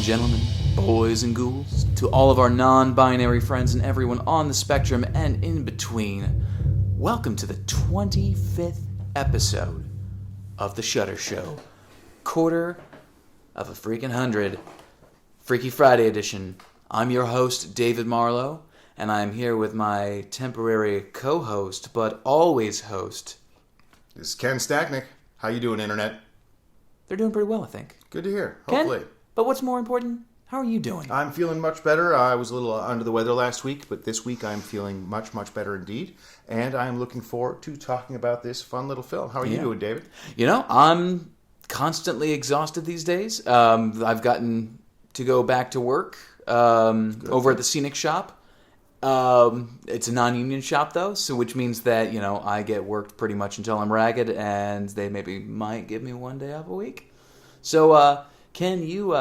Gentlemen, boys and ghouls, to all of our non-binary friends and everyone on the spectrum and in between, welcome to the 25th episode of the Shudder Show. Quarter of a freaking 100, Freaky Friday edition. I'm your host, David Marlowe, and I'm here with my temporary co-host, but always host. This is Ken Stacknick. How you doing, Internet? They're doing pretty well, I think. Good to hear. Ken? Hopefully. But what's more important, how are you doing? I'm feeling much better. I was a little under the weather last week, but this week I'm feeling much, much better indeed. And I'm looking forward to talking about this fun little film. How are you doing, David? You know, I'm constantly exhausted these days. I've gotten to go back to work over at the Scenic Shop. It's a non-union shop, though, so which means that, you know, I get worked pretty much until I'm ragged, and they might give me one day off a week. So, Ken, you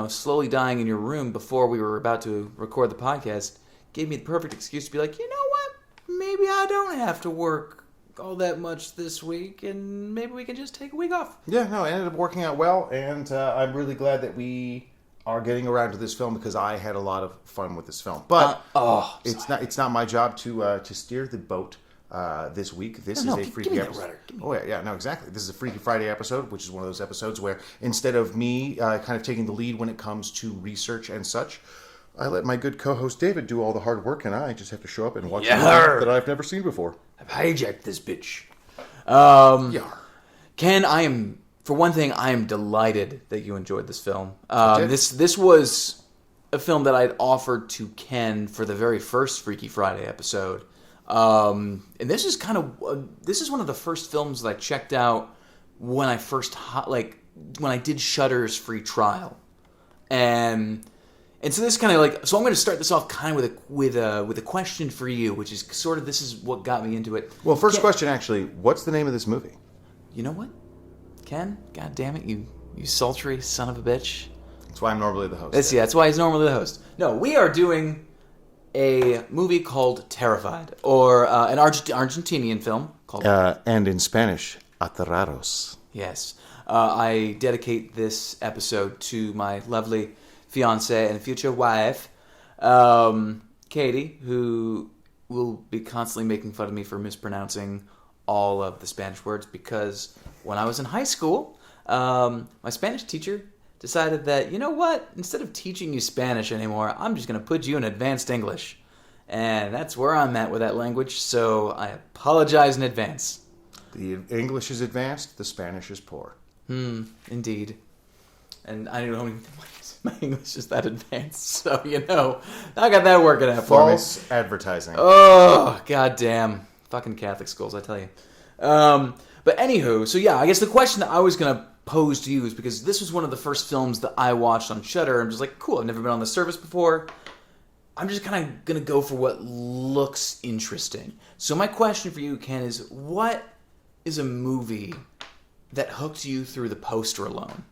slowly dying in your room before we were about to record the podcast gave me the perfect excuse to be like, you know what? Maybe I don't have to work all that much this week, and maybe we can just take a week off. Yeah, no, it ended up working out well, and I'm really glad that we are getting around to this film because I had a lot of fun with this film. But it's not my job to steer the boat. This week. This is a freaky episode. Exactly. This is a Freaky Friday episode, which is one of those episodes where instead of me kind of taking the lead when it comes to research and such, I let my good co-host David do all the hard work, and I just have to show up and watch something that I've never seen before. I've hijacked this bitch. Ken, for one thing, I am delighted that you enjoyed this film. This was a film that I'd offered to Ken for the very first Freaky Friday episode. And this is one of the first films that I checked out when I when I did Shudder's free trial, and so this kind of so I'm going to start this off kind of with a question for you, which is sort of this is what got me into it. Well, first question actually, what's the name of this movie? You know what, Ken? God damn it, you sultry son of a bitch. That's why I'm normally the host. That's why he's normally the host. No, we are doing a movie called Terrified, or an Argentinian film called... and in Spanish, Aterrados. Yes. I dedicate this episode to my lovely fiancée and future wife, Katie, who will be constantly making fun of me for mispronouncing all of the Spanish words, because when I was in high school, my Spanish teacher decided that, you know what, instead of teaching you Spanish anymore, I'm just going to put you in advanced English. And that's where I'm at with that language, so I apologize in advance. The English is advanced, the Spanish is poor. Indeed. And I don't even think my English is that advanced, so, you know, I got that working out for me. False advertising. Oh, goddamn. Fucking Catholic schools, I tell you. But anywho, so yeah, I guess the question that I was going to pose to you is because this was one of the first films that I watched on Shudder. I'm just like, cool, I've never been on the service before. I'm just kind of going to go for what looks interesting. So my question for you, Ken, is what is a movie that hooked you through the poster alone?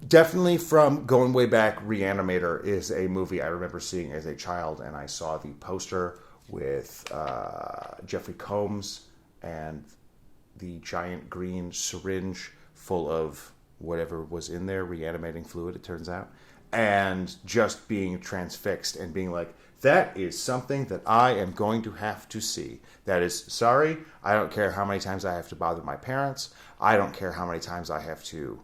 Definitely from going way back, Reanimator is a movie I remember seeing as a child, and I saw the poster with Jeffrey Combs and the giant green syringe full of whatever was in there, reanimating fluid, it turns out, and just being transfixed and being like, that is something that I am going to have to see. That is, sorry, I don't care how many times I have to bother my parents. I don't care how many times I have to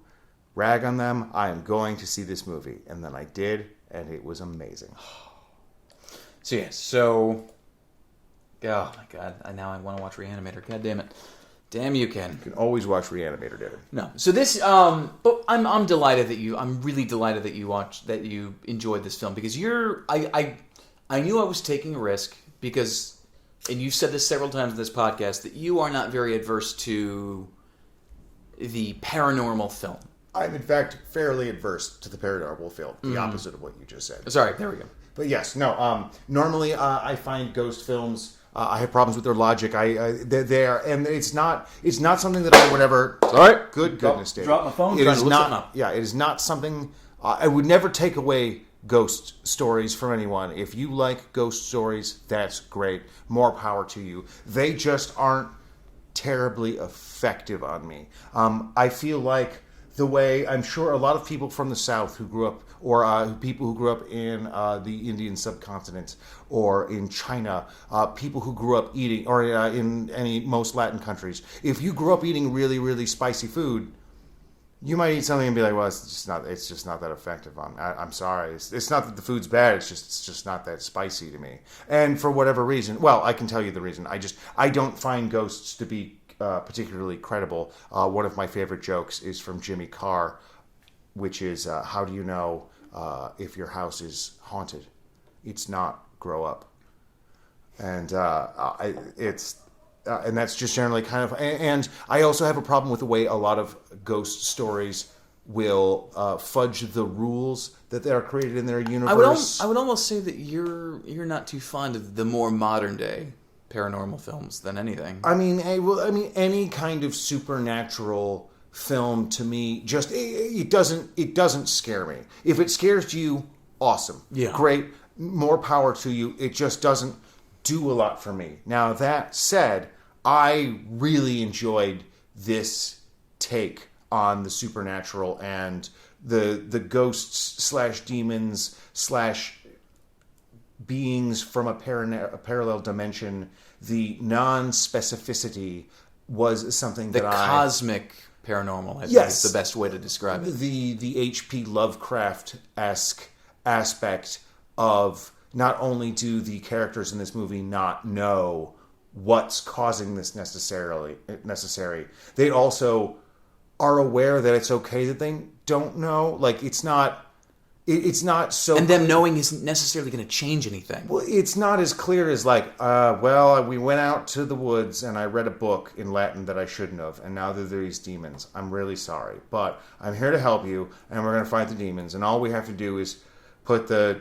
rag on them. I am going to see this movie. And then I did, and it was amazing. Oh my God, now I want to watch Reanimator. God damn it. Damn you, Ken. You can always watch Reanimator, David. No. So this, but I'm delighted that I'm really delighted that you enjoyed this film, because I knew I was taking a risk because, and you've said this several times in this podcast, that you are not very adverse to the paranormal film. I'm in fact fairly adverse to the paranormal film, the opposite of what you just said. Sorry, there we go. But yes, no, normally I find ghost films I have problems with their logic. They are, and it's not something that I would ever. Sorry, goodness, Dave. Drop my phone. It Trying is to look not. something up. Yeah, it is not something. I would never take away ghost stories from anyone. If you like ghost stories, that's great. More power to you. They just aren't terribly effective on me. I feel like the way I'm sure a lot of people from the South who grew up, or people who grew up in the Indian subcontinent or in China, people who grew up eating, or in most Latin countries, if you grew up eating really, really spicy food, you might eat something and be like, well, it's just not that effective on me. I'm sorry. It's not that the food's bad. It's just not that spicy to me. And for whatever reason, well, I can tell you the reason. I don't find ghosts to be particularly credible. One of my favorite jokes is from Jimmy Carr, which is, how do you know if your house is haunted? It's not. Grow up. And and that's just generally kind of. And I also have a problem with the way a lot of ghost stories will fudge the rules that are created in their universe. I would almost say that you're not too fond of the more modern day paranormal films than anything. I mean, any kind of supernatural film to me just it doesn't scare me. If it scares you, awesome, great, more power to you. It just doesn't do a lot for me. Now that said, I really enjoyed this take on the supernatural and the ghosts / demons / beings from a parallel dimension. The non-specificity was something the cosmic paranormal, I think is the best way to describe it. The H.P. Lovecraft-esque aspect of not only do the characters in this movie not know what's causing this necessary, they also are aware that it's okay that they don't know. Like, it's not so... And them knowing isn't necessarily going to change anything. Well, it's not as clear as like, we went out to the woods and I read a book in Latin that I shouldn't have, and now there are these demons. I'm really sorry, but I'm here to help you, and we're going to fight the demons, and all we have to do is put the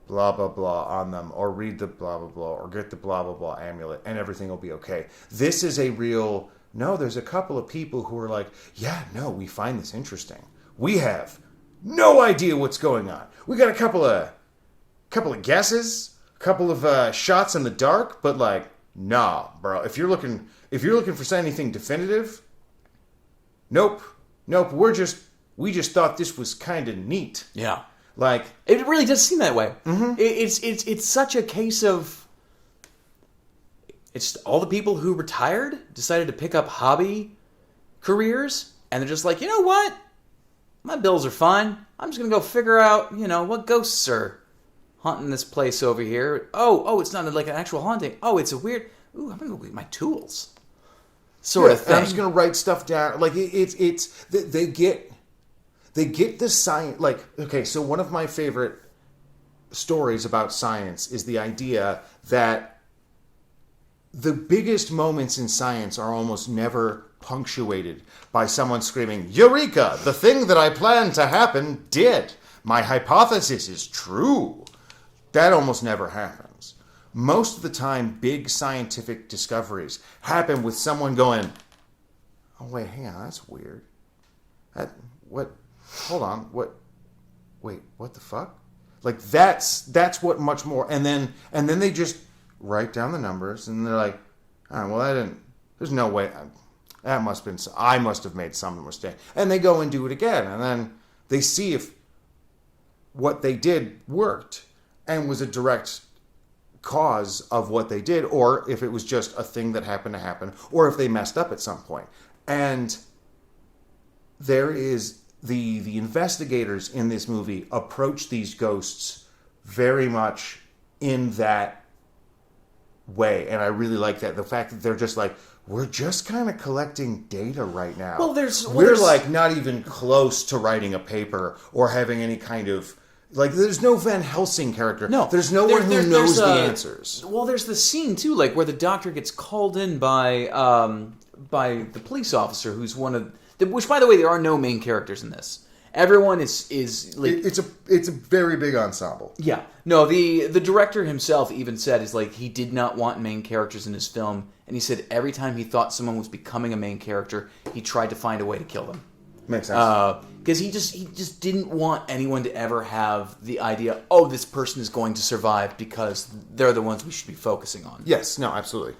blah, blah, blah on them, or read the blah, blah, blah, or get the blah, blah, blah amulet, and everything will be okay. This is a real... No, there's a couple of people who are like, yeah, no, we find this interesting. We have no idea what's going on. We got a couple of guesses, a couple of shots in the dark, but like, nah, bro. If you're looking for anything definitive, nope. We just thought this was kind of neat. Yeah. Like, it really does seem that way. Mm-hmm. It's such a case of, it's all the people who retired decided to pick up hobby careers, and they're just like, you know what? My bills are fine. I'm just gonna go figure out, what ghosts are haunting this place over here. Oh, it's not like an actual haunting. Oh, it's a weird. Ooh, I'm gonna go get my tools. Sort of thing. I'm just gonna write stuff down. Like they get the science. Like, okay, so one of my favorite stories about science is the idea that the biggest moments in science are almost never punctuated by someone screaming, "Eureka! The thing that I planned to happen did. My hypothesis is true." That almost never happens. Most of the time, big scientific discoveries happen with someone going, "Oh, wait, hang on, that's weird. Hold on, wait, what the fuck?" Like, that's what much more, and then they just write down the numbers, and they're like, "Oh, well, there's no way, I must have made some mistake." And they go and do it again, and then they see if what they did worked and was a direct cause of what they did, or if it was just a thing that happened to happen, or if they messed up at some point. And there is the investigators in this movie approach these ghosts very much in that way, and I really like that. The fact that they're just like, we're just kind of collecting data right now. We're like not even close to writing a paper or having any kind of, like, there's no Van Helsing character. No, there's no one who knows the answers. Well, there's the scene too, like where the doctor gets called in by the police officer, who's one of which, by the way, there are no main characters in this. Everyone is like it's a very big ensemble. yeah. No, the director himself even said is like he did not want main characters in his film, and he said every time he thought someone was becoming a main character, he tried to find a way to kill them. Makes sense. Because he just didn't want anyone to ever have the idea, oh, this person is going to survive because they're the ones we should be focusing on. Yes, no, absolutely.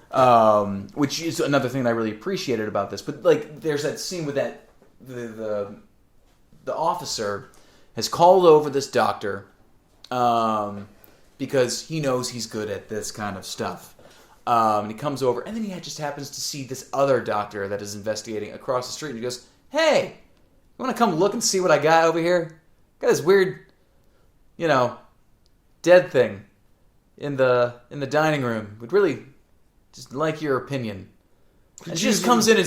Which is another thing that I really appreciated about this. But like, there's that scene with that the officer has called over this doctor because he knows he's good at this kind of stuff. And he comes over, and then he just happens to see this other doctor that is investigating across the street, and he goes, "Hey, you want to come look and see what I got over here? Got this weird, dead thing in the dining room. Would really just like your opinion." And she just comes in and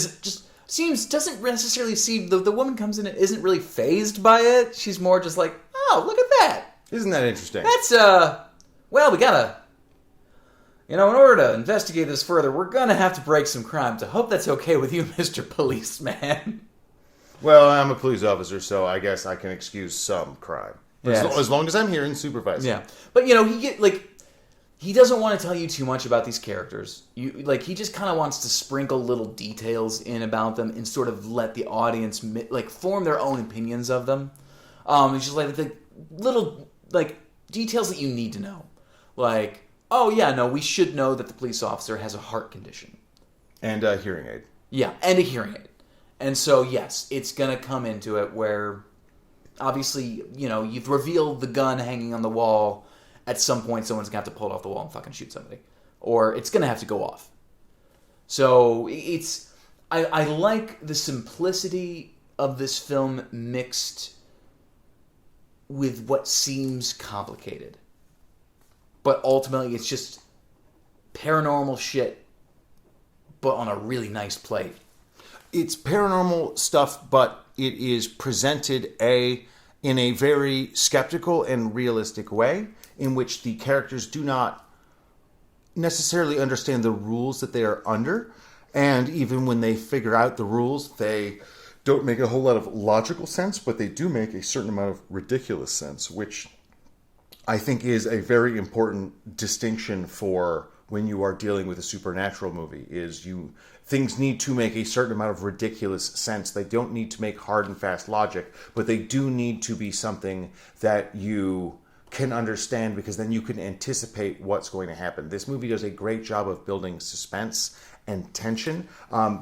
doesn't necessarily seem, the woman comes in and isn't really fazed by it. She's more just like, oh, look at that. Isn't that interesting? That's, well, we gotta, in order to investigate this further, we're gonna have to break some crimes. I hope that's okay with you, Mr. Policeman. Well, I'm a police officer, so I guess I can excuse some crime. Yes. As long as I'm here and supervising. Yeah. But, he doesn't want to tell you too much about these characters. He just kind of wants to sprinkle little details in about them and sort of let the audience form their own opinions of them. It's just the little details that you need to know, we should know that the police officer has a heart condition and a hearing aid. Yeah, and a hearing aid, and so yes, it's gonna come into it where obviously you've revealed the gun hanging on the wall. At some point, someone's going to have to pull it off the wall and fucking shoot somebody. Or it's going to have to go off. So, I like the simplicity of this film mixed with what seems complicated. But ultimately, it's just paranormal shit, but on a really nice plate. It's paranormal stuff, but it is presented in a very skeptical and realistic way, in which the characters do not necessarily understand the rules that they are under. And even when they figure out the rules, they don't make a whole lot of logical sense, but they do make a certain amount of ridiculous sense, which I think is a very important distinction for when you are dealing with a supernatural movie, things need to make a certain amount of ridiculous sense. They don't need to make hard and fast logic, but they do need to be something that you can understand, because then you can anticipate what's going to happen. This movie does a great job of building suspense and tension.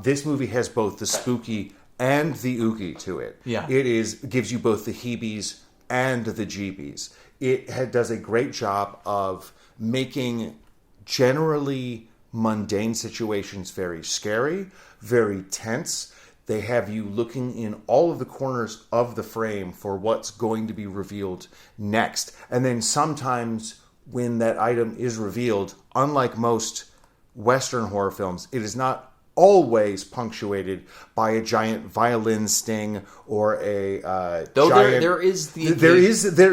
This movie has both the spooky and the ooky to it. Yeah. It gives you both the heebies and the jeebies. It does a great job of making generally mundane situations very scary, very tense. They have you looking in all of the corners of the frame for what's going to be revealed next. And then sometimes when that item is revealed, unlike most Western horror films, it is not always punctuated by a giant violin sting or a Though giant...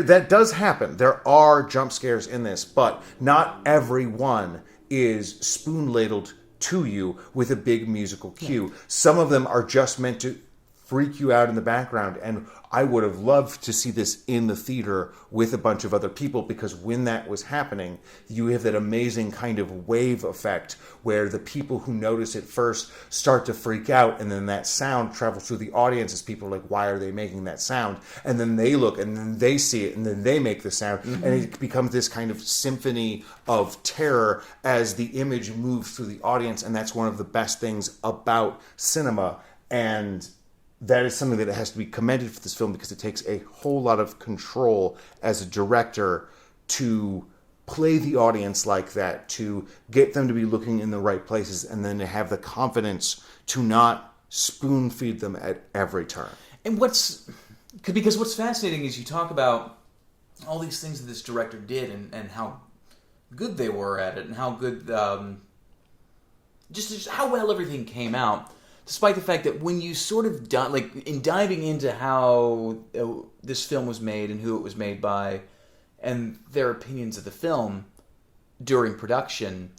That does happen. There are jump scares in this, but not every one is spoon-ladled to you with a big musical cue. Yeah. Some of them are just meant to freak you out in the background, and I would have loved to see this in the theater with a bunch of other people, because when that was happening, you have that amazing kind of wave effect where the people who notice it first start to freak out, and then that sound travels through the audience as people are like, why are they making that sound? And then they look, and then they see it, and then they make the sound, and it becomes this kind of symphony of terror as the image moves through the audience, and that's one of the best things about cinema. And that is something that has to be commended for this film, because it takes a whole lot of control as a director to play the audience like that, to get them to be looking in the right places, and then to have the confidence to not spoon feed them at every turn. And because what's fascinating is you talk about all these things that this director did and how good they were at it, and how good, just how well everything came out. Despite the fact that when you sort of in diving into how this film was made and who it was made by, and their opinions of the film during production,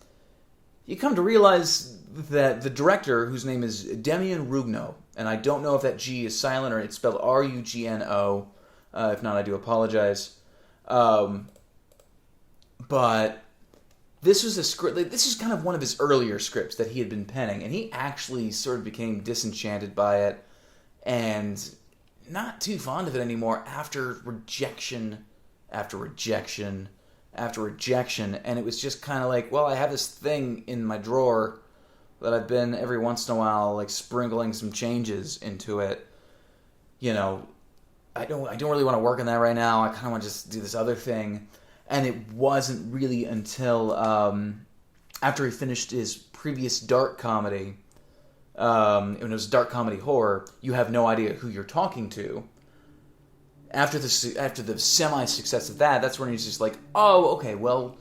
you come to realize that the director, whose name is Demián Rugna, And I don't know if that G is silent or it's spelled Rugno. If not, I do apologize. But this was a script. This is kind of one of his earlier scripts that he had been penning, and he actually sort of became disenchanted by it and not too fond of it anymore after rejection after rejection after rejection. And it was just kind of like, well, I have this thing in my drawer that I've been every once in a while like sprinkling some changes into it. You know, I don't really want to work on that right now. I kind of want to just do this other thing. And it wasn't really until after he finished his previous dark comedy, when it was dark comedy horror, you have no idea who you're talking to. After the semi-success of that, that's when he's just like, oh, okay, well,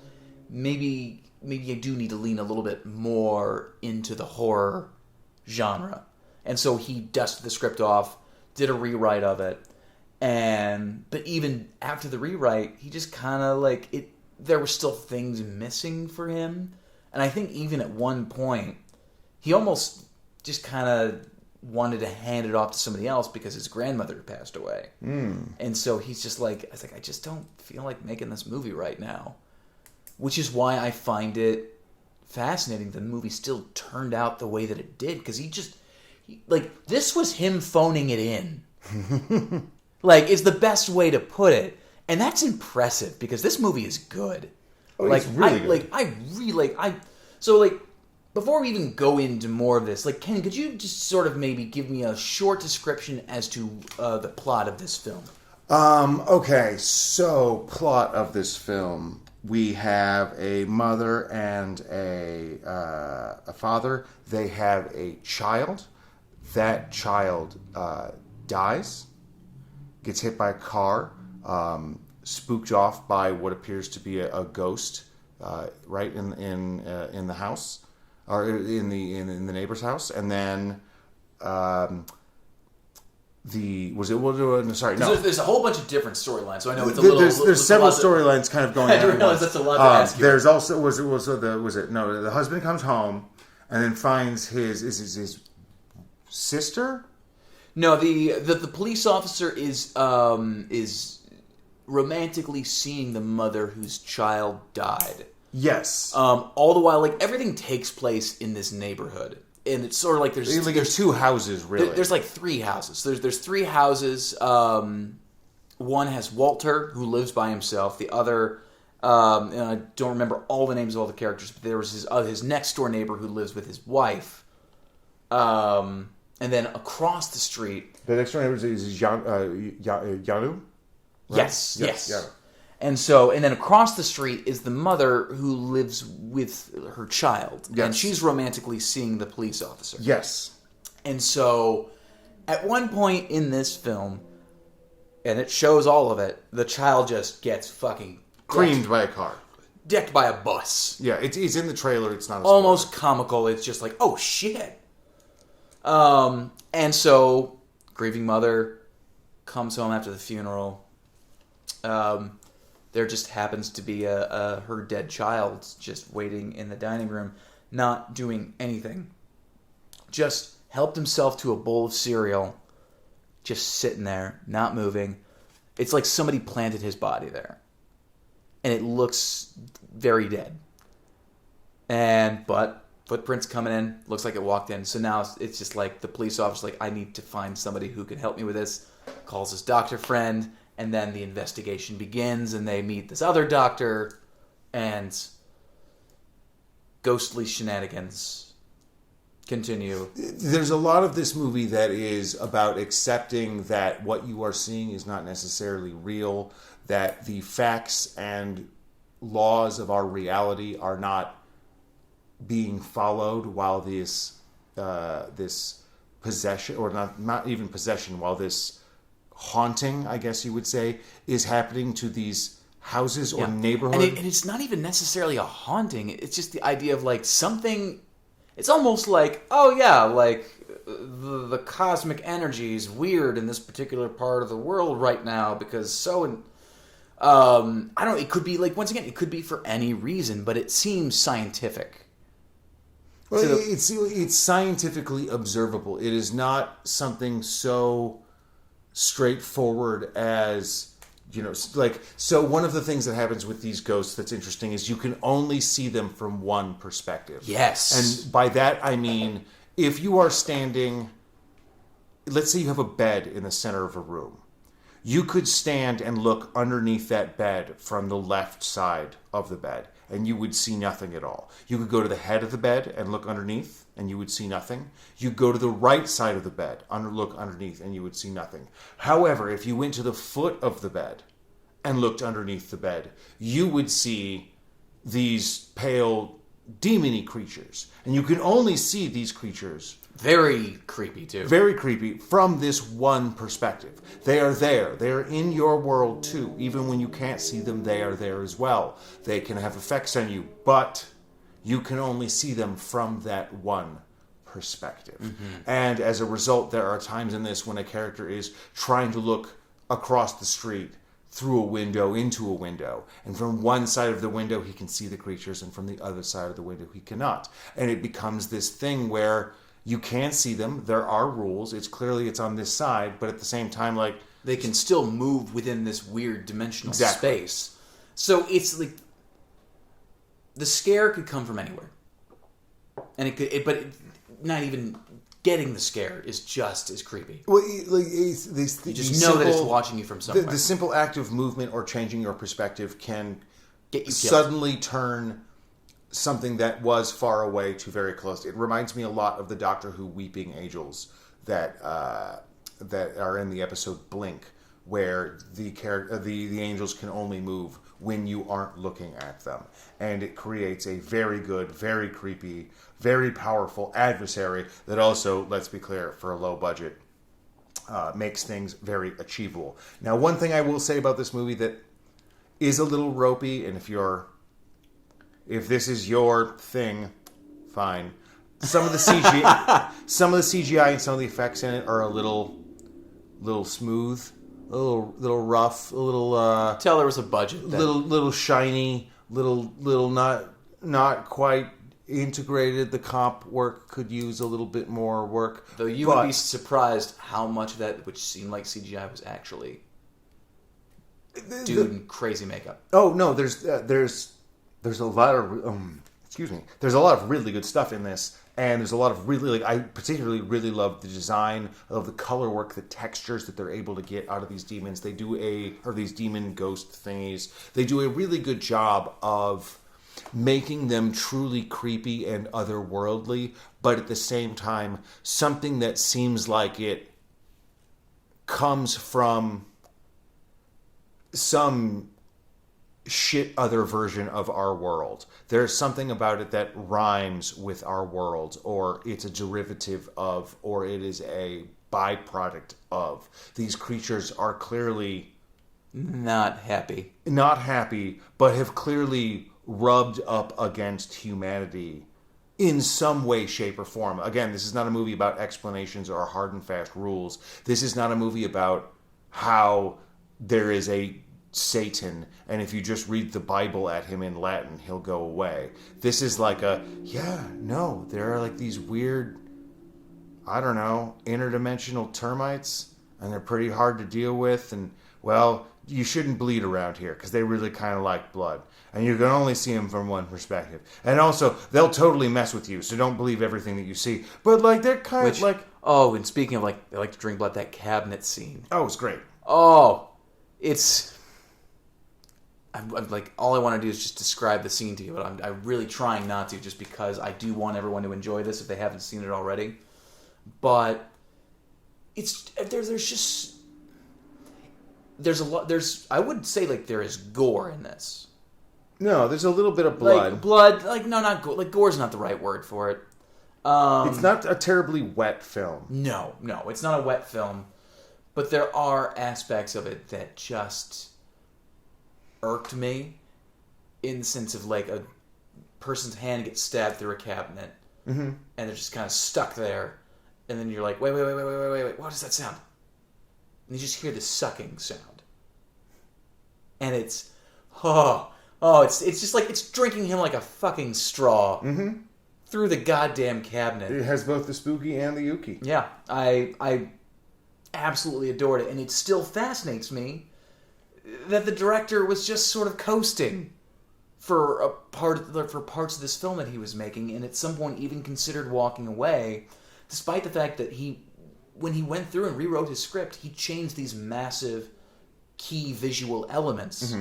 maybe I do need to lean a little bit more into the horror genre. And so he dusted the script off, did a rewrite of it. But even after the rewrite, he just kind of like it. There were still things missing for him, and I think even at one point, he almost just kind of wanted to hand it off to somebody else because his grandmother had passed away, and so he's just like, I just don't feel like making this movie right now, which is why I find it fascinating that the movie still turned out the way that it did, because this was him phoning it in. Like, is the best way to put it. And that's impressive, because this movie is good. Oh, it's really good. So, before we even go into more of this, Ken, could you just sort of maybe give me a short description as to the plot of this film? Okay, so plot of this film. We have a mother and a father. They have a child. That child dies. Gets hit by a car, spooked off by what appears to be a ghost, right in the house, or in the neighbor's house, and then There's a whole bunch of different storylines, so I know it's there's several storylines kind of going. I didn't realize that's a lot to ask you. There's also the husband comes home and then finds his sister. No, the police officer is romantically seeing the mother whose child died. Yes. All the while, everything takes place in this neighborhood, and it's sort of like there's two houses really. There's three houses. There's three houses. One has Walter, who lives by himself. The other, and I don't remember all the names of all the characters, but there was his next door neighbor who lives with his wife. And then across the street... The next door neighbor is Yanu? Right? Yes. Yanu. And then across the street is the mother who lives with her child. Yes. And she's romantically seeing the police officer. Yes. And so, at one point in this film, and it shows all of it, the child just gets fucking... creamed by a car. Decked by a bus. Yeah, it's in the trailer. It's not almost comical. It's just like, oh shit. And so, grieving mother comes home after the funeral. There just happens to be her dead child just waiting in the dining room, not doing anything. Just helped himself to a bowl of cereal, just sitting there, not moving. It's like somebody planted his body there. And it looks very dead. But footprints coming in, looks like it walked in. So now it's just like the police officer, I need to find somebody who can help me with this. Calls his doctor friend, and then the investigation begins, and they meet this other doctor, and ghostly shenanigans continue. There's a lot of this movie that is about accepting that what you are seeing is not necessarily real, that the facts and laws of our reality are not being followed while this possession, or not even possession, while this haunting, I guess you would say, is happening to these houses or neighborhood. And it's not even necessarily a haunting. It's just the idea of something. It's almost like, the cosmic energy is weird in this particular part of the world right now because I don't know, it could be once again, it could be for any reason, but it seems scientific. Well, it's scientifically observable. It is not something so straightforward as, like, so one of the things that happens with these ghosts that's interesting is you can only see them from one perspective. Yes. And by that I mean, if you are standing, let's say you have a bed in the center of a room. You could stand and look underneath that bed from the left side of the bed, and you would see nothing at all. You could go to the head of the bed and look underneath, and you would see nothing. You go to the right side of the bed, look underneath, and you would see nothing. However, if you went to the foot of the bed and looked underneath the bed, you would see these pale, demon-y creatures. And you can only see these creatures... Very creepy, too. Very creepy from this one perspective. They are there. They are in your world, too. Even when you can't see them, they are there as well. They can have effects on you, but you can only see them from that one perspective. Mm-hmm. And as a result, there are times in this when a character is trying to look across the street through a window into a window. And from one side of the window, he can see the creatures, and from the other side of the window, he cannot. And it becomes this thing where... you can see them. There are rules. It's on this side, but at the same time, like... they can still move within this weird dimensional space. So it's like... the scare could come from anywhere. And but not even getting the scare is just as creepy. Well, you just know that it's watching you from somewhere. The simple act of movement or changing your perspective can get you suddenly turn... something that was far away to very close. It reminds me a lot of the Doctor Who weeping angels that are in the episode Blink, where the angels can only move when you aren't looking at them, and it creates a very good, very creepy, very powerful adversary that also, let's be clear, for a low budget, makes things very achievable. Now, one thing I will say about this movie that is a little ropey, and if this is your thing, fine. Some of the CGI and some of the effects in it are a little smooth, a little rough, a little. Tell there was a budget. Little shiny, little not quite integrated. The comp work could use a little bit more work. Though you would be surprised how much of that, which seemed like CGI, was actually doing crazy makeup. Oh no, there's a lot of there's a lot of really good stuff in this, and there's a lot of really, I particularly really love the design, I love the color work, the textures that they're able to get out of these demons. These demon ghost thingies. They do a really good job of making them truly creepy and otherworldly, but at the same time something that seems like it comes from some shit other version of our world. There's something about it that rhymes with our world, or it's a derivative of, or it is a byproduct of. These creatures are clearly not happy, but have clearly rubbed up against humanity in some way, shape, or form. Again, this is not a movie about explanations or hard and fast rules. This is not a movie about how there is a Satan, and if you just read the Bible at him in Latin, he'll go away. This is like there are like these weird, I don't know, interdimensional termites, and they're pretty hard to deal with, and, well, you shouldn't bleed around here, because they really kind of like blood, and you can only see them from one perspective. And also, they'll totally mess with you, so don't believe everything that you see. But, like, they're kind of like... Oh, and speaking of, like, they like to drink blood, that cabinet scene. Oh, it's great. Oh, it's... I'm like, all I want to do is just describe the scene to you, but I'm really trying not to, just because I do want everyone to enjoy this if they haven't seen it already. But there's a lot. I would say like there is gore in this. No, there's a little bit of blood. Not gore. Like, gore's not the right word for it. It's not a terribly wet film. No, it's not a wet film, but there are aspects of it that just irked me, in the sense of like a person's hand gets stabbed through a cabinet, mm-hmm. and they're just kind of stuck there, and then you're like, wait, what is that sound? And you just hear this sucking sound, and it's it's just like it's drinking him like a fucking straw mm-hmm. through the goddamn cabinet. It has both the spooky and the yuki. Yeah, I absolutely adored it, and it still fascinates me that the director was just sort of coasting for parts of this film that he was making, and at some point even considered walking away, despite the fact that when he went through and rewrote his script, he changed these massive key visual elements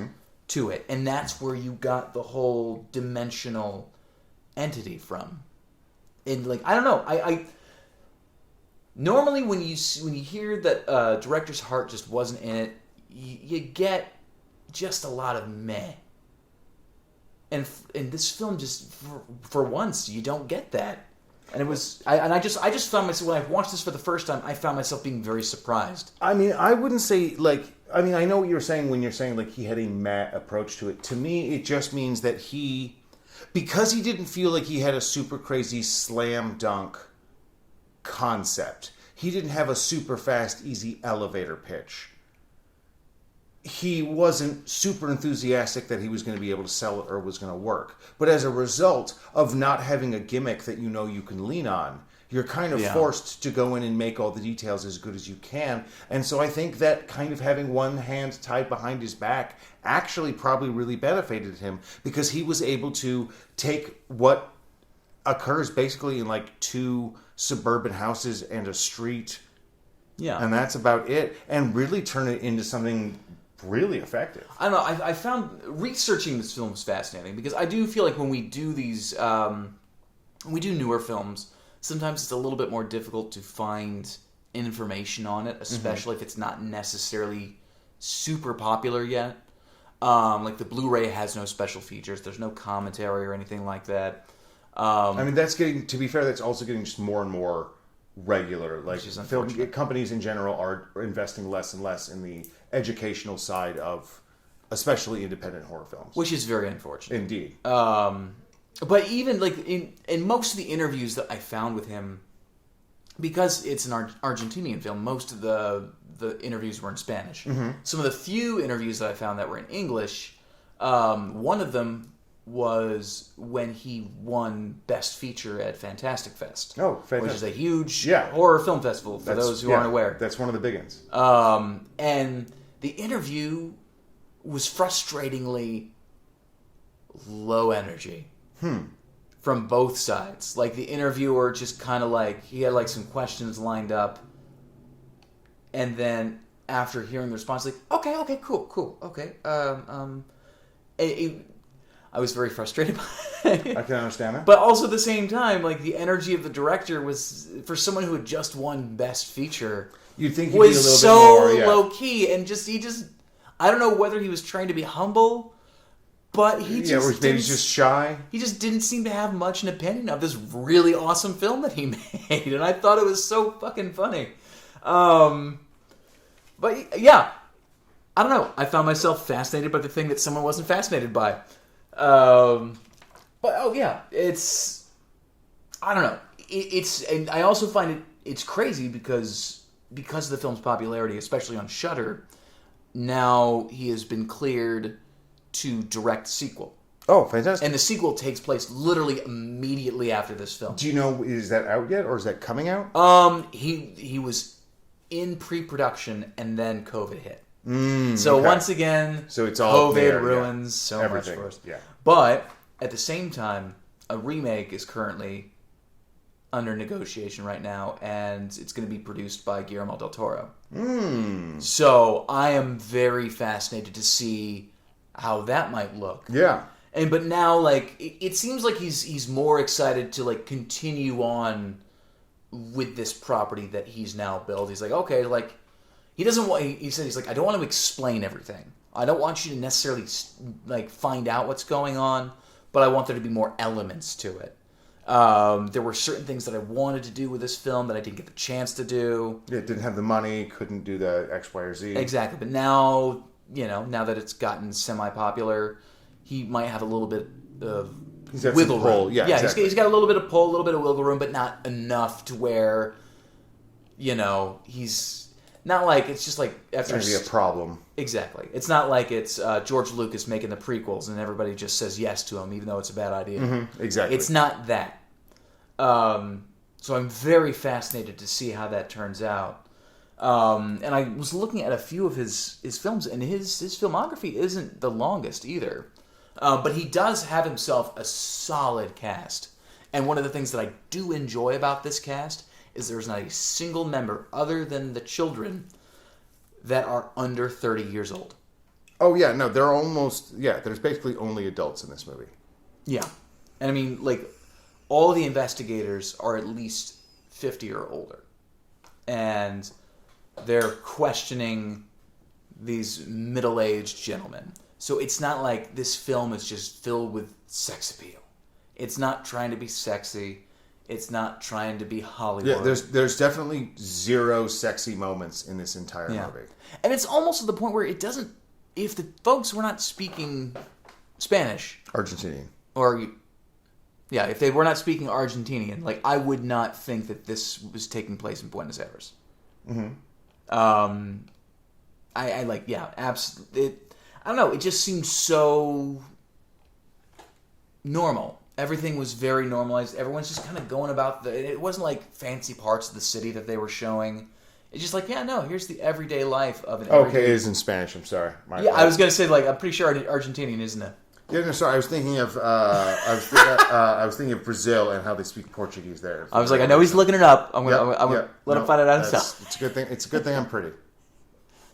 to it, and that's where you got the whole dimensional entity from. And like, I don't know, I normally when you hear that director's heart just wasn't in it, you get just a lot of meh. And in this film, just for once, you don't get that. And it was, I just found myself, when I watched this for the first time, I found myself being very surprised. I mean, I wouldn't say, like, I mean, I know what you're saying when you're saying, like, he had a matte approach to it. To me, it just means that because he didn't feel like he had a super crazy slam dunk concept, he didn't have a super fast, easy elevator pitch. He wasn't super enthusiastic that he was going to be able to sell it or was going to work. But as a result of not having a gimmick that you know you can lean on, you're kind of forced to go in and make all the details as good as you can. And so I think that kind of having one hand tied behind his back actually probably really benefited him, because he was able to take what occurs basically in like 2 suburban houses and a street. Yeah. And that's about it. And really turn it into something really effective. I don't know. I found researching this film was fascinating, because I do feel like when we do these, when we do newer films, sometimes it's a little bit more difficult to find information on it, especially if it's not necessarily super popular yet. Like the Blu-ray has no special features. There's no commentary or anything like that. I mean, that's getting, to be fair, that's also getting just more and more regular. Like, film companies in general are investing less and less in the educational side of especially independent horror films, which is very unfortunate. Indeed. But even like in most of the interviews that I found with him, because it's an Argentinian film, most of the interviews were in Spanish. Some of the few interviews that I found that were in English, one of them was when he won Best Feature at Fantastic Fest. Oh, fantastic. Which is a huge horror film festival, for those who aren't aware. That's one of the big ones. And the interview was frustratingly low energy. From both sides. Like, the interviewer just kind of like, he had like some questions lined up, and then after hearing the response, like, okay, cool, okay. I was very frustrated by it. I can understand that. But also at the same time, like, the energy of the director was, for someone who had just won Best Feature, you'd think he'd be a little so bit more, low key, and he just, I don't know whether he was trying to be humble, but he just or maybe he's just shy. He just didn't seem to have much an opinion of this really awesome film that he made, and I thought it was so fucking funny. But yeah, I don't know. I found myself fascinated by the thing that someone wasn't fascinated by. But it's, I don't know. And I also find it's crazy because of the film's popularity, especially on Shudder. Now he has been cleared to direct the sequel. Oh, fantastic. And the sequel takes place literally immediately after this film. Do you know, is that out yet, or is that coming out? He was in pre-production, and then COVID hit. So once again, so it's all COVID there, ruins so everything. much for us. Yeah. But at the same time, a remake is currently under negotiation right now, and it's going to be produced by Guillermo del Toro. So I am very fascinated to see how that might look. Yeah. But now, like, it seems like he's more excited to, like, continue on with this property that he's now built. He's like, okay, like, he doesn't want, he said, he's like, I don't want to explain everything. I don't want you to necessarily, like, find out what's going on, but I want there to be more elements to it. There were certain things that I wanted to do with this film that I didn't get the chance to do. Yeah, didn't have the money, couldn't do the X, Y, or Z. Exactly. But now, now that it's gotten semi-popular, he might have a little bit of wiggle room. Yeah, exactly. He's got a little bit of pull, a little bit of wiggle room, but not enough to where, he's not like, it's just like after it's going to be a problem. Exactly. It's not like it's George Lucas making the prequels and everybody just says yes to him, even though it's a bad idea. Exactly. It's not that. So I'm very fascinated to see how that turns out. And I was looking at a few of his films, and his filmography isn't the longest either. But he does have himself a solid cast. And one of the things that I do enjoy about this cast is there's not a single member other than the children that are under 30 years old. Oh, yeah, no, they're almost, there's basically only adults in this movie. Yeah. And I mean, like, all the investigators are at least 50 or older. And they're questioning these middle-aged gentlemen. So it's not like this film is just filled with sex appeal. It's not trying to be sexy. It's not trying to be Hollywood. Yeah, there's definitely zero sexy moments in this entire movie. And it's almost to the point where it doesn't... If the folks were not speaking Spanish... Argentinian. Or... Yeah, if they were not speaking Argentinian, like, I would not think that this was taking place in Buenos Aires. Mm-hmm. Absolutely. I don't know. It just seemed so normal. Everything was very normalized. Everyone's just kind of going about it wasn't like fancy parts of the city that they were showing. It's just like, here's the everyday life of an everyday... Okay, it is in Spanish. I'm sorry. I was going to say, like, I'm pretty sure Argentinian, isn't it? Yeah, no, sorry. I was thinking of I was thinking of Brazil and how they speak Portuguese there. I was like, I know he's looking it up. I'm gonna let him find it out himself. It's a good thing. It's a good thing I'm pretty.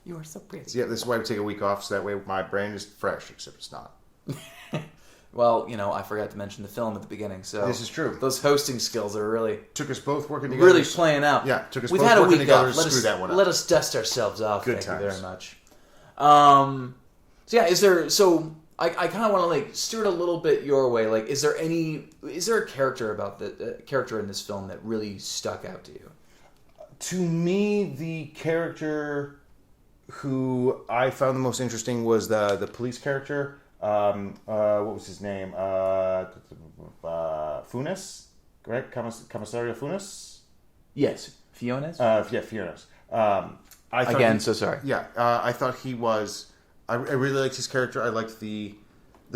You are so pretty. So, yeah, this is why we take a week off, so that way my brain is fresh, except it's not. Well, I forgot to mention the film at the beginning, so... This is true. Those hosting skills are really... Took us both working together. Really playing out. Yeah, took us We've both had a working week together off. to screw that one up. Let us dust ourselves off. Good Thank you times. very much. I kind of want to, like, steer it a little bit your way. Like, is there a character about the character in this film that really stuck out to you? To me, the character who I found the most interesting was the police character. What was his name? Funes, correct? Comisario Funes? Yes, Fiones. Fiones. So sorry. Yeah, I thought he was. I really liked his character. I liked the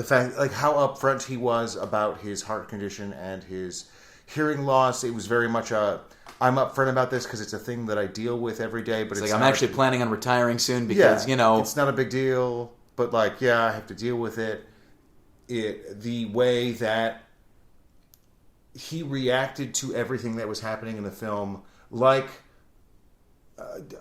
fact, like, how upfront he was about his heart condition and his hearing loss. It was very much I'm upfront about this because it's a thing that I deal with every day. But it's like, I'm actually planning on retiring soon because, it's not a big deal. But, like, I have to deal with it. The way that he reacted to everything that was happening in the film, like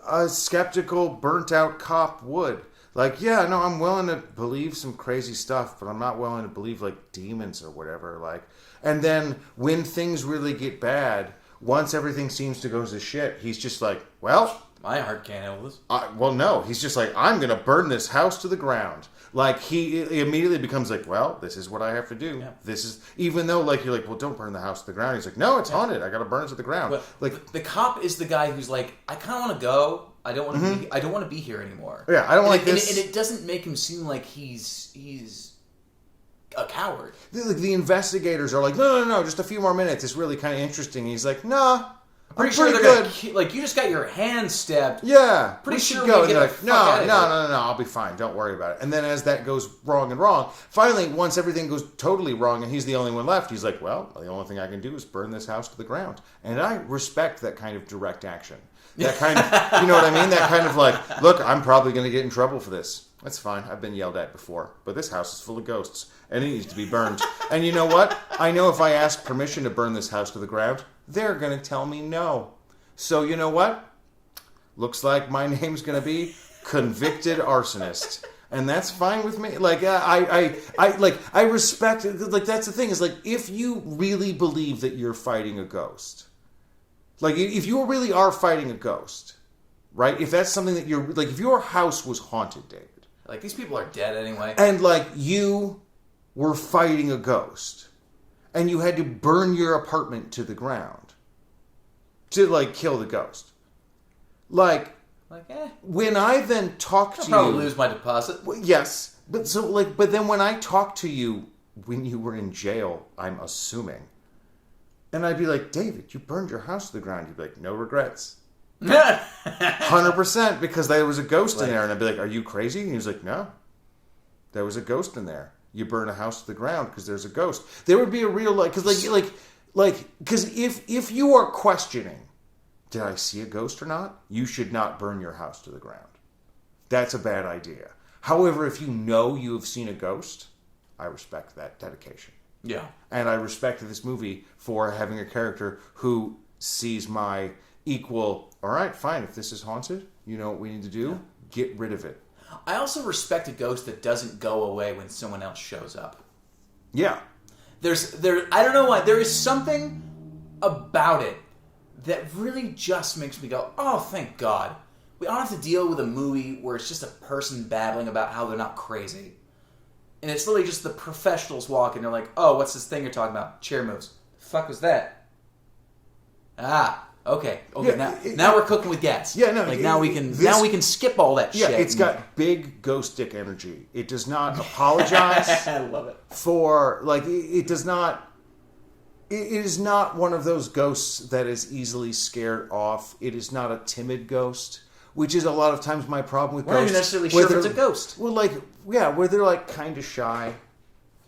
a skeptical, burnt-out cop would. Like, I'm willing to believe some crazy stuff, but I'm not willing to believe, like, demons or whatever. Like, and then when things really get bad, once everything seems to go to shit, he's just like, well... My heart can't handle this. No. He's just like, I'm going to burn this house to the ground. Like, he immediately becomes like, well, this is what I have to do. Yeah. This is... Even though, like, you're like, well, don't burn the house to the ground. He's like, no, it's haunted. I got to burn it to the ground. But like, the cop is the guy who's like, I kind of want to go. I don't want to be. I don't want to be here anymore. Yeah, I don't like this. And it doesn't make him seem like he's a coward. The investigators are like, no, just a few more minutes. It's really kind of interesting. And he's like, nah, I'm pretty good. Like, you just got your hand stabbed. Yeah, pretty sure go. We get like, no, I'll be fine. Don't worry about it. And then as that goes wrong, finally, once everything goes totally wrong and he's the only one left, he's like, well, the only thing I can do is burn this house to the ground. And I respect that kind of direct action. That kind of, you know what I mean? That kind of like, look, I'm probably going to get in trouble for this. That's fine. I've been yelled at before. But this house is full of ghosts, and it needs to be burned. And you know what? I know if I ask permission to burn this house to the ground, they're going to tell me no. So you know what? Looks like my name's going to be convicted arsonist. And that's fine with me. Like, I respect it. Like, that's the thing, is like, if you really believe that you're fighting a ghost, like, if you really are fighting a ghost, right? If that's something that you're... Like, if your house was haunted, David... Like, these people are dead anyway. And, like, you were fighting a ghost, and you had to burn your apartment to the ground to, like, kill the ghost. Like when I then talk to you... I'll probably lose my deposit. Well, yes. But then when I talk to you when you were in jail, I'm assuming... And I'd be like, David, you burned your house to the ground. You'd be like, no regrets. 100%, because there was a ghost in there. And I'd be like, are you crazy? And he was like, no. There was a ghost in there. You burn a house to the ground because there's a ghost. There would be a real, like... Because, Like, because if you are questioning, did I see a ghost or not? You should not burn your house to the ground. That's a bad idea. However, if you know you have seen a ghost, I respect that dedication. Yeah. And I respect this movie for having a character who sees my equal, all right, fine, if this is haunted, you know what we need to do? Yeah. Get rid of it. I also respect a ghost that doesn't go away when someone else shows up. Yeah. I don't know why. There is something about it that really just makes me go, oh, thank God. We don't have to deal with a movie where it's just a person babbling about how they're not crazy. And it's literally just the professionals walking. They're like, oh, what's this thing you're talking about? Chair moves. The fuck was that? Ah, okay. Now we're cooking with gas. Yeah, no. Like now we can skip all that shit. Yeah, it's got big ghost dick energy. It does not apologize. I love it. For like it does not. It is not one of those ghosts that is easily scared off. It is not a timid ghost, which is a lot of times my problem with ghosts. We're not even necessarily sure if it's a ghost. Well, like, yeah, where they're like kind of shy.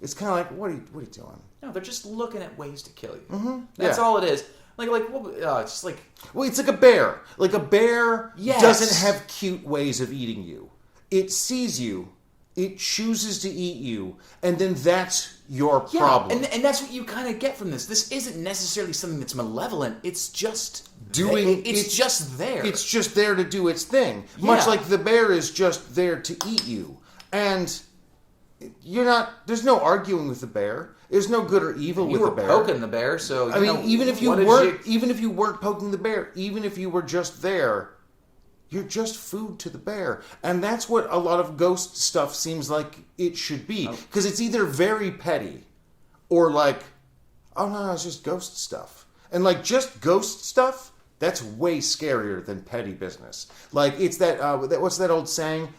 It's kind of like, what are you doing? No, they're just looking at ways to kill you. Mm-hmm. That's all it is. It's just like... Well, it's like a bear. Like a bear yes. doesn't have cute ways of eating you. It sees you. It chooses to eat you, and then that's your problem. And that's what you kind of get from this. This isn't necessarily something that's malevolent. It's just It's just there. It's just there to do its thing. Yeah. Much like the bear is just there to eat you, and there's no arguing with the bear. There's no good or evil with the bear. You were poking the bear, so even if you weren't poking the bear, even if you were just there. You're just food to the bear. And that's what a lot of ghost stuff seems like it should be. Because it's either very petty or like, oh no, it's just ghost stuff. And like just ghost stuff, that's way scarier than petty business. Like it's that, what's that old saying?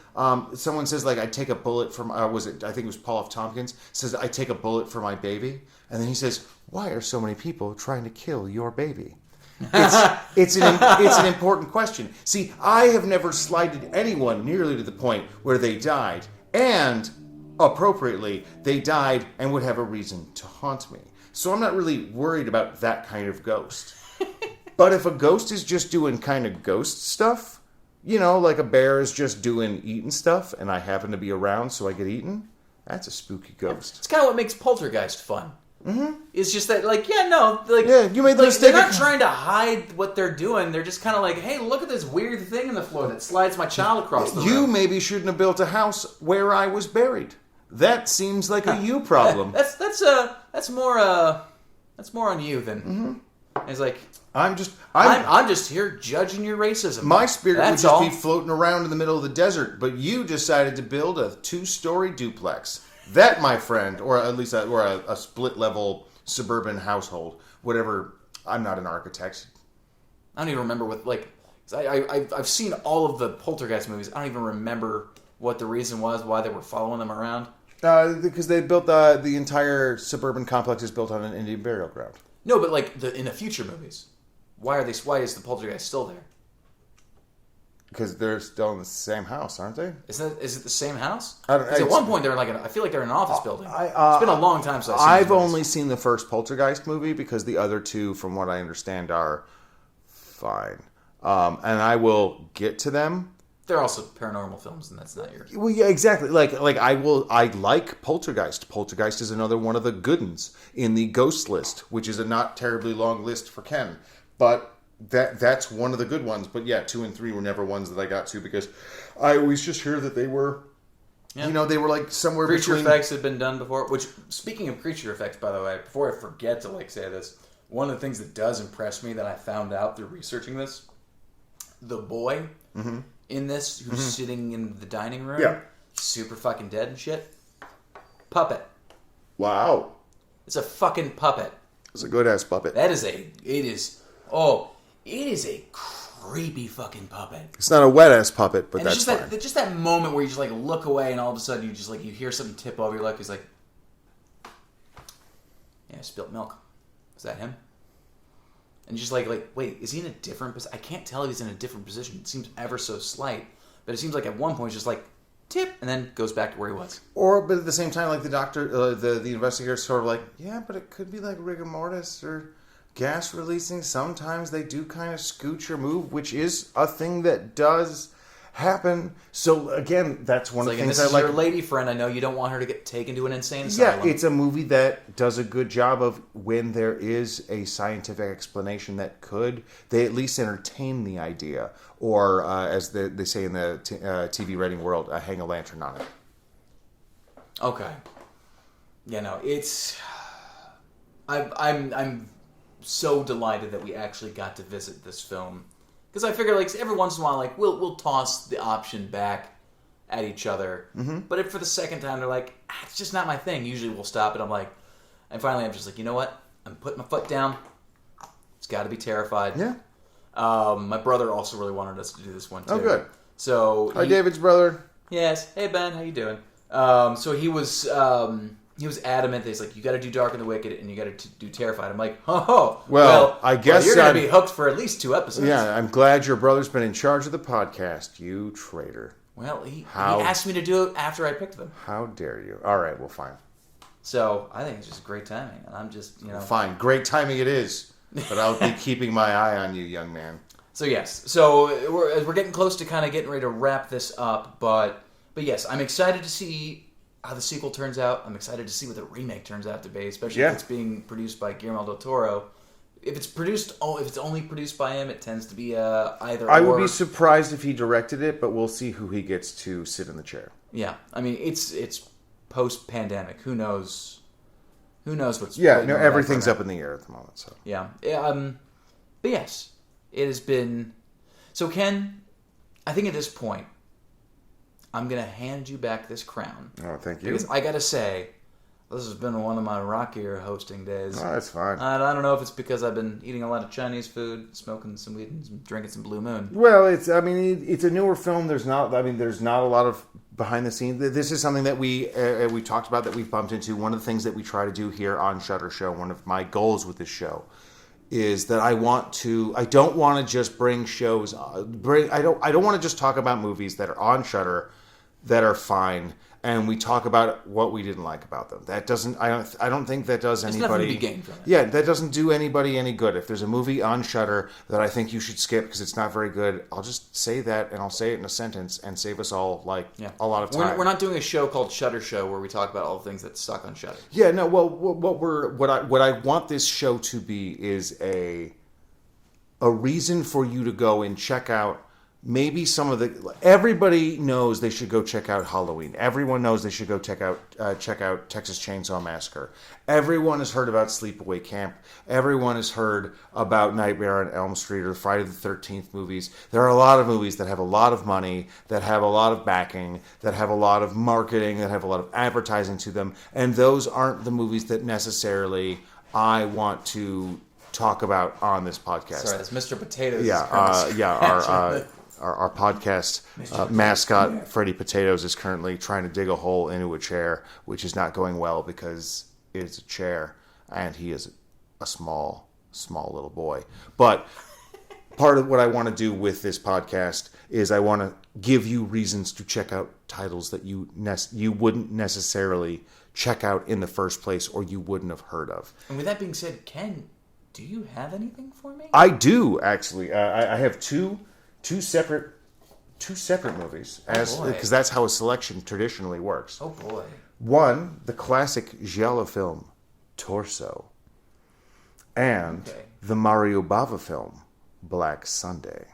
Someone says like, I take a bullet from, I think it was Paul F. Tompkins, says, I take a bullet for my baby. And then he says, why are so many people trying to kill your baby? It's an important question. See, I have never slighted anyone nearly to the point where they died, and appropriately, they died and would have a reason to haunt me. So I'm not really worried about that kind of ghost. But if a ghost is just doing kind of ghost stuff, like a bear is just doing eating stuff, and I happen to be around so I get eaten, that's a spooky ghost. It's kind of what makes Poltergeist fun. Mm-hmm. It's just that, you made the mistake. They're not trying to hide what they're doing. They're just kind of like, hey, look at this weird thing in the floor that slides my child across the room. You maybe shouldn't have built a house where I was buried. That seems like a you problem. That's more on you than. Mm-hmm. It's like I'm just here judging your racism. My spirit would just be floating around in the middle of the desert, but you decided to build a 2-story duplex. That, my friend, or at least a split-level suburban household, whatever. I'm not an architect. I don't even remember I've seen all of the Poltergeist movies. I don't even remember what the reason was why they were following them around. Because they built the entire suburban complex is built on an Indian burial ground. No, but in the future movies, why is the Poltergeist still there? Because they're still in the same house, aren't they? Is it the same house? Because at one point they're I feel like they're in an office building. It's been a long time since I've only seen the first Poltergeist movie because the other two, from what I understand, are fine. And I will get to them. They're also paranormal films, and that's not your. Well, yeah, exactly. I like Poltergeist. Poltergeist is another one of the good ones in the ghost list, which is a not terribly long list for Ken, but. That's one of the good ones, but yeah, 2 and 3 were never ones that I got to because I always just hear that they were, they were like somewhere creature effects had been done before. Which, speaking of creature effects, by the way, before I forget to say this, one of the things that does impress me that I found out through researching this, the boy in this who's sitting in the dining room, super fucking dead and shit, puppet. Wow, it's a fucking puppet. It's a good ass puppet. It is a creepy fucking puppet. It's not a wet ass puppet, but that's fine. Just that moment where you just look away and all of a sudden you hear something tip over your lip. He's like, yeah, spilt milk. Is that him? And just wait, is he in a different position? I can't tell if he's in a different position. It seems ever so slight, but it seems like at one point it's just like, tip, and then goes back to where he was. But at the same time, like the doctor, the investigator's sort of like, yeah, but it could be like rigor mortis or gas releasing. Sometimes they do kind of scooch or move, which is a thing that does happen. So again, that's one of the things this I is like. your lady friend. I know you don't want her to get taken to an insane asylum. Yeah, it's a movie that does a good job of when there is a scientific explanation that they at least entertain the idea, or as they say in the TV writing world, hang a lantern on it. Okay. Yeah, no, it's. I'm so delighted that we actually got to visit this film. Because I figure, like, every once in a while, like, we'll toss the option back at each other. Mm-hmm. But if for the second time they're like, it's just not my thing, usually we'll stop it. I'm like, and finally I'm just like, you know what? I'm putting my foot down. It's got to be Terrified. Yeah. My brother also really wanted us to do this one, too. Oh, good. So Hi, David's brother. Yes. Hey, Ben. How you doing? So he was adamant that he's like, you got to do Dark and the Wicked and you got to do Terrified. I'm like, well, I guess you're going to be hooked for at least 2 episodes. Yeah, I'm glad your brother's been in charge of the podcast, you traitor. Well, he asked me to do it after I picked them. How dare you? All right, well, fine. So I think it's just great timing, and I'm just, Fine, great timing it is, but I'll be keeping my eye on you, young man. So yes, so we're getting close to kind of getting ready to wrap this up, but yes, I'm excited to see how the sequel turns out. I'm excited to see what the remake turns out to be, especially if it's being produced by Guillermo del Toro. If it's only produced by him, it tends to be either. I would be surprised if he directed it, but we'll see who he gets to sit in the chair. Yeah, I mean it's post-pandemic. Who knows? Who knows what's? Yeah, no, everything's up in the air at the moment. So yeah, but yes, it has been. So Ken, I think at this point, I'm gonna hand you back this crown. Oh, thank you. Because I gotta say, this has been one of my rockier hosting days. Oh, that's fine. I don't know if it's because I've been eating a lot of Chinese food, smoking some weed, and drinking some Blue Moon. Well, it's a newer film. There's not a lot of behind the scenes. This is something that we talked about, that we've bumped into. One of the things that we try to do here on Shudder Show, one of my goals with this show, is that I don't want to just bring shows. I don't want to just talk about movies that are on Shudder that are fine, and we talk about what we didn't like about them. That doesn't. I don't think that does anybody. There's nothing to be gained from it. Yeah, that doesn't do anybody any good. If there's a movie on Shudder that I think you should skip because it's not very good, I'll just say that, and I'll say it in a sentence and save us all a lot of time. We're not doing a show called Shudder Show where we talk about all the things that suck on Shudder. Yeah, no. Well, what I want this show to be is a reason for you to go and check out. Maybe everybody knows they should go check out Halloween. Everyone knows they should go check out Texas Chainsaw Massacre. Everyone has heard about Sleepaway Camp. Everyone has heard about Nightmare on Elm Street or Friday the 13th movies. There are a lot of movies that have a lot of money, that have a lot of backing, that have a lot of marketing, that have a lot of advertising to them. And those aren't the movies that necessarily I want to talk about on this podcast. Sorry, that's Mr. Potatoes. Our podcast mascot, Freddy Potatoes, is currently trying to dig a hole into a chair, which is not going well because it is a chair, and he is a small little boy. But part of what I want to do with this podcast is I want to give you reasons to check out titles that you wouldn't necessarily check out in the first place, or you wouldn't have heard of. And with that being said, Ken, do you have anything for me? I do, actually. I have two separate movies, because that's how a selection traditionally works. Oh boy! One, the classic giallo film Torso, and the Mario Bava film Black Sunday.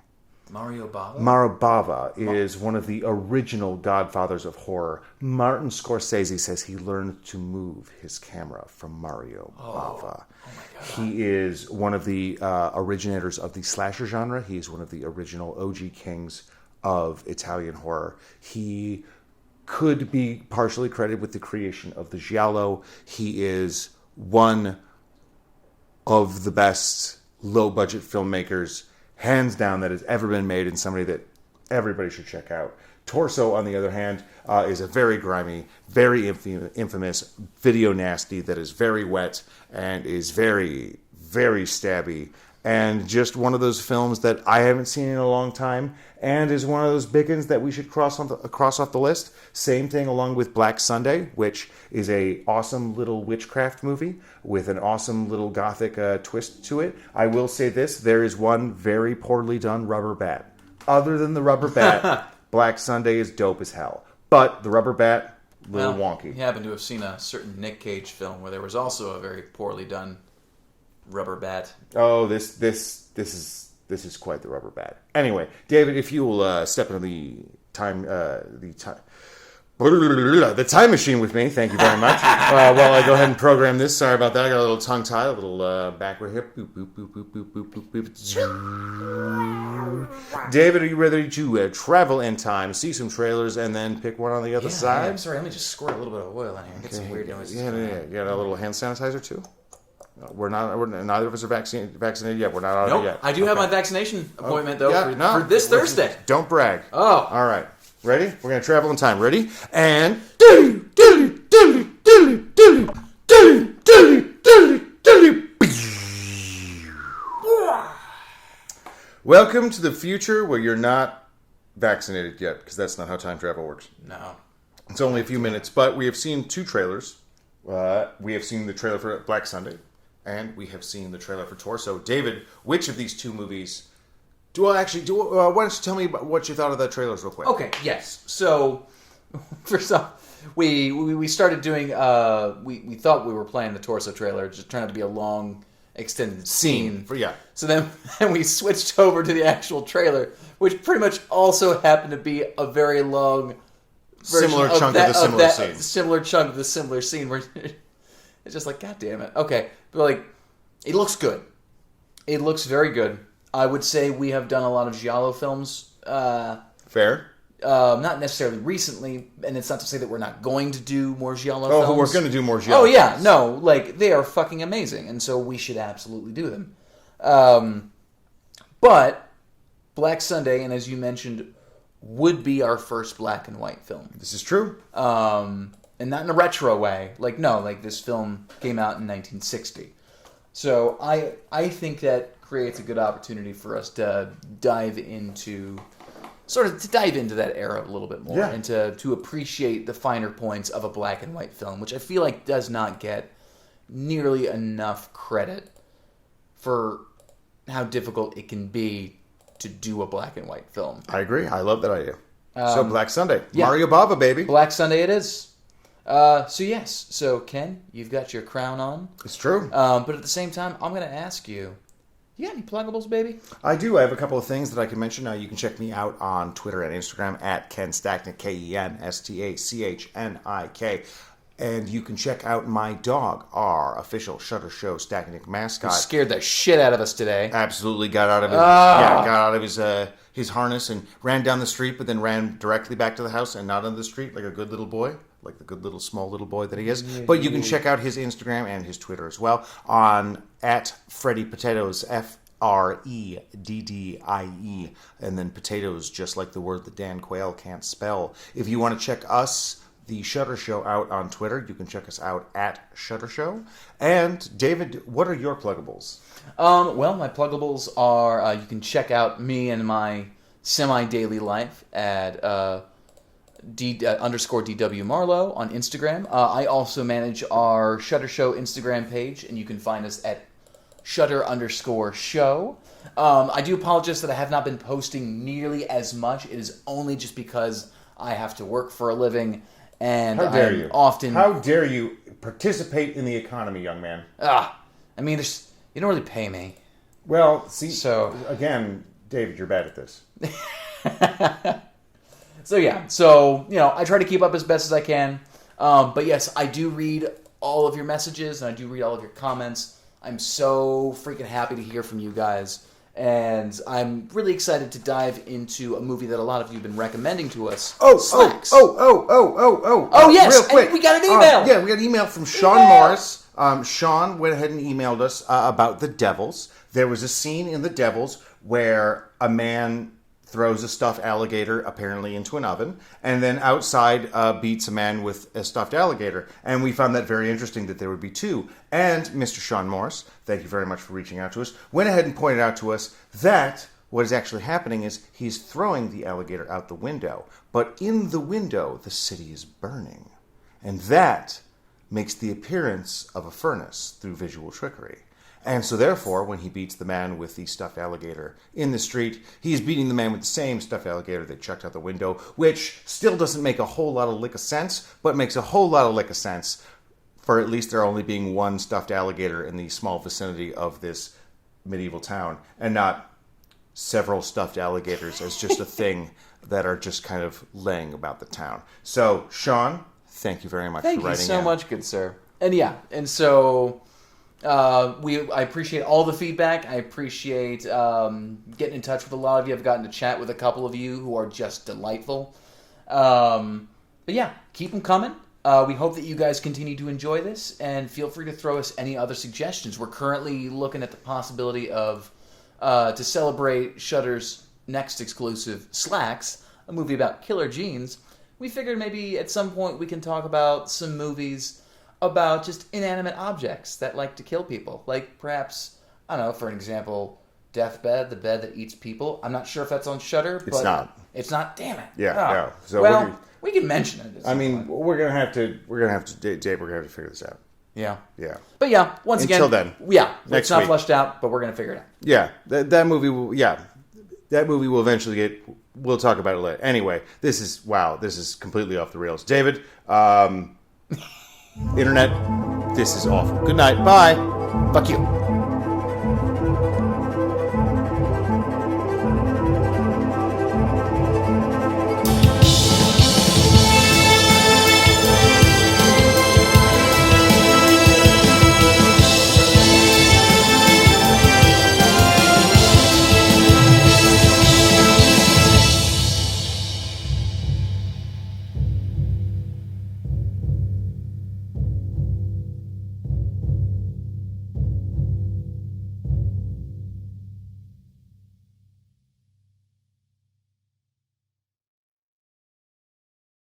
Mario Bava? Mario Bava is one of the original godfathers of horror. Martin Scorsese says he learned to move his camera from Mario Bava. Oh my God. He is one of the originators of the slasher genre. He is one of the original OG kings of Italian horror. He could be partially credited with the creation of the giallo. He is one of the best low-budget filmmakers, hands down, that has ever been made, and somebody that everybody should check out. Torso, on the other hand, is a very grimy, very infamous video nasty that is very wet and is very, very stabby and just one of those films that I haven't seen in a long time, and is one of those big ones that we should cross off the list. Same thing along with Black Sunday, which is a awesome little witchcraft movie with an awesome little gothic twist to it. I will say this: there is one very poorly done rubber bat. Other than the rubber bat, Black Sunday is dope as hell. But the rubber bat, little wonky. You happen to have seen a certain Nick Cage film where there was also a very poorly done rubber bat. Oh, this is quite the rubber bat. Anyway, David, if you will step into the time machine with me, thank you very much. While I go ahead and program this, sorry about that. I got a little tongue tie, a little backward hip. Boop, boop, boop, boop, boop, boop, boop, boop. David, are you ready to travel in time, see some trailers, and then pick one on the other side? I'm sorry, let me just squirt a little bit of oil in here. Get some weird noises. Yeah. You got a little hand sanitizer too? Neither of us are vaccinated yet. We're not out of it yet. I do have my vaccination appointment, though, for this Thursday. Don't brag. Oh. All right. Ready? We're going to travel in time. Ready? And... Welcome to the future where you're not vaccinated yet, because that's not how time travel works. No. It's only a few minutes, but we have seen 2 trailers. We have seen the trailer for Black Sunday, and we have seen the trailer for Torso. David, which of these 2 movies... why don't you tell me about what you thought of the trailers real quick? Okay, yes. So, first off, we started doing... we thought we were playing the Torso trailer, just trying to be a long, extended scene. So then we switched over to the actual trailer, which pretty much also happened to be a very long... Similar chunk of the similar scene where it's just like, God damn it. Okay. But like, it looks good. It looks very good. I would say we have done a lot of giallo films. Fair. Not necessarily recently, and it's not to say that we're not going to do more giallo films. Oh, we're going to do more giallo films. Oh, yeah. No, like, they are fucking amazing, and so we should absolutely do them. But Black Sunday, and as you mentioned, would be our first black and white film. This is true. And not in a retro way. Like, no, like this film came out in 1960. So I think that creates a good opportunity for us to dive into that era a little bit more. And to appreciate the finer points of a black and white film, which I feel like does not get nearly enough credit for how difficult it can be to do a black and white film. I agree. I love that idea. So Black Sunday. Yeah. Mario Bava, baby. Black Sunday it is. So Ken, you've got your crown on. It's true. But at the same time, I'm going to ask you, you got any pluggables, baby? I do. I have a couple of things that I can mention. Now, you can check me out on Twitter and Instagram at Ken Stachnik, KenStachnik. And you can check out my dog, our official Shudder Show Stachnik mascot. Who scared the shit out of us today. Absolutely got out of his harness and ran down the street, but then ran directly back to the house and not on the street like a good little boy, like the good little small little boy that he is. But you can check out his Instagram and his Twitter as well on at Freddy Potatoes, FREDDIE, and then potatoes, just like the word that Dan Quayle can't spell. If you want to check us, the Shudder Show, out on Twitter, you can check us out at Shudder Show. And David, what are your pluggables? Well, my pluggables are, you can check out me and my semi-daily life at _DW Marlowe on Instagram. I also manage our Shudder Show Instagram page, and you can find us at Shudder_show. I do apologize that I have not been posting nearly as much. It is only just because I have to work for a living, and How dare you participate in the economy, young man? I mean, you don't really pay me. Well, see, again, David, you're bad at this. So I try to keep up as best as I can. But yes, I do read all of your messages, and I do read all of your comments. I'm so freaking happy to hear from you guys. And I'm really excited to dive into a movie that a lot of you have been recommending to us. Slacks. Oh, yes, real quick. And we got an email. We got an email from Sean Morris. Sean went ahead and emailed us about The Devils. There was a scene in The Devils where a man throws a stuffed alligator apparently into an oven, and then outside beats a man with a stuffed alligator. And we found that very interesting that there would be two. And Mr. Sean Morris, thank you very much for reaching out to us, went ahead and pointed out to us that what is actually happening is he's throwing the alligator out the window. But in the window, the city is burning. And that makes the appearance of a furnace through visual trickery. And so therefore, when he beats the man with the stuffed alligator in the street, he's beating the man with the same stuffed alligator they chucked out the window, which still doesn't make a whole lot of lick of sense, but makes a whole lot of lick of sense for at least there only being one stuffed alligator in the small vicinity of this medieval town, and not several stuffed alligators as just a thing that are just kind of laying about the town. So, Sean, thank you very much for writing in. Thank you so much, good sir. And so... I appreciate all the feedback. I appreciate getting in touch with a lot of you. I've gotten to chat with a couple of you who are just delightful. But yeah, keep them coming. We hope that you guys continue to enjoy this, and feel free to throw us any other suggestions. We're currently looking at the possibility of, to celebrate Shudder's next exclusive, Slacks, a movie about killer jeans. We figured maybe at some point we can talk about some movies about just inanimate objects that like to kill people. Like perhaps, I don't know, for an example, Deathbed, the bed that eats people. I'm not sure if that's on Shudder, but... It's not. It's not? Damn it. Yeah. So well, we can mention it. I mean, we're gonna have to, Dave, we're gonna have to figure this out. Yeah. Yeah. But yeah, once Until again... then. Yeah. Next It's not week. fleshed out, but we're going to figure it out. Yeah. That movie will, that movie will eventually get, we'll talk about it later. Anyway, this is completely off the rails. David, internet, this is awful. Good night. Bye. Fuck you.